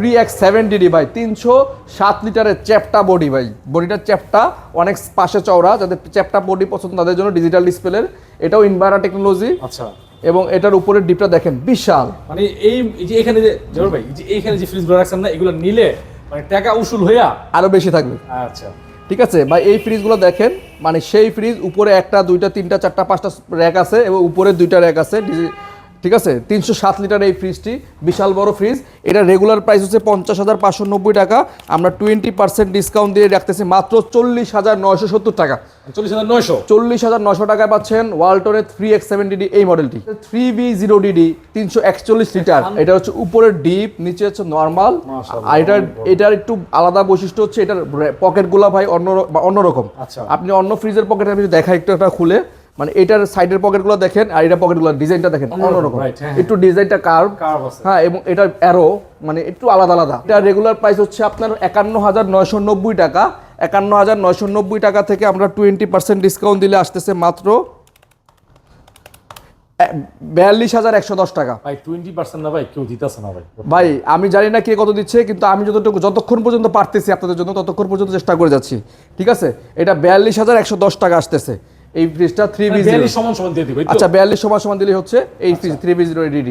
3X7DD ভাই 307 লিটারের চ্যাপটা বডি ভাই, বডিটার চ্যাপটা অনেক পাশে চওড়া, যাদের চ্যাপটা বডি পছন্দ তাদের জন্য ডিজিটাল ডিসপ্লের, এটাও ইনভার্টার টেকনোলজি। আচ্ছা, এবং এটার উপরের ডিপটা দেখেন বিশাল। মানে এই যে এখানে যে জোর ভাই, যে এইখানে যে ফ্রিজগুলো রাখছেন না, এগুলো নিলে মানে টাকা উসুল হইয়া আরো বেশি থাকবে। আচ্ছা, ঠিক আছে ভাই, এই ফ্রিজগুলো দেখেন, মানে সেই ফ্রিজ উপরে একটা দুইটা তিনটা চারটা পাঁচটা র্যাক আছে এবং উপরে দুইটা র্যাক আছে। ঠিক আছে, 307 লিটার এই ফ্রিজটি, বিশাল বড় ফ্রিজ। এটা রেগুলার প্রাইস হচ্ছে 50,590 টাকা, আমরা 20% ডিসকাউন্ট দিয়ে রাখতেছি মাত্র 40,970 টাকা। 40,900 40,900 টাকায় পাচ্ছেন ওয়ালটনের 3X7DD এই মডেলটি। 3V0DD 341 লিটার, এটা হচ্ছে উপরের ডিপ, নিচে হচ্ছে নর্মাল। আর এটার একটু আলাদা বৈশিষ্ট্য হচ্ছে এটার পকেটগুলো ভাই অন্যরকম। আচ্ছা, আপনি অন্য ফ্রিজের পকেটে আমি দেখা একটু একটা খুলে, মানে এটার সাইডের পকেটগুলো দেখেন আর এটা পকেটগুলো ডিজাইনটা দেখেন অন্যরকম, একটু ডিজাইনটা কার্ভ। হ্যাঁ, এবং এটার অ্যারো মানে একটু আলাদা আলাদা। এটা রেগুলার প্রাইস হচ্ছে আপনার 51,990 টাকা। 51,990 টাকা থেকে আমরা 20% ডিসকাউন্ট দিলে আসতেছে মাত্র 42,110 টাকা। ভাই 20% না ভাই, কেউ দিতেছে না ভাই। ভাই আমি জানি না কে কত দিচ্ছে, কিন্তু আমি যতক্ষণ পর্যন্ত পারতেছি আপনাদের জন্য ততক্ষণ পর্যন্ত চেষ্টা করে যাচ্ছি। ঠিক আছে, এটা 42,110 টাকা আসতেছে এই ফ্রিজটা 3V0। 42 সমান সমান দিয়ে দিবেন। আচ্ছা, 42 সমান সমান দিলেই হচ্ছে এই ফ্রিজ 3V0DD।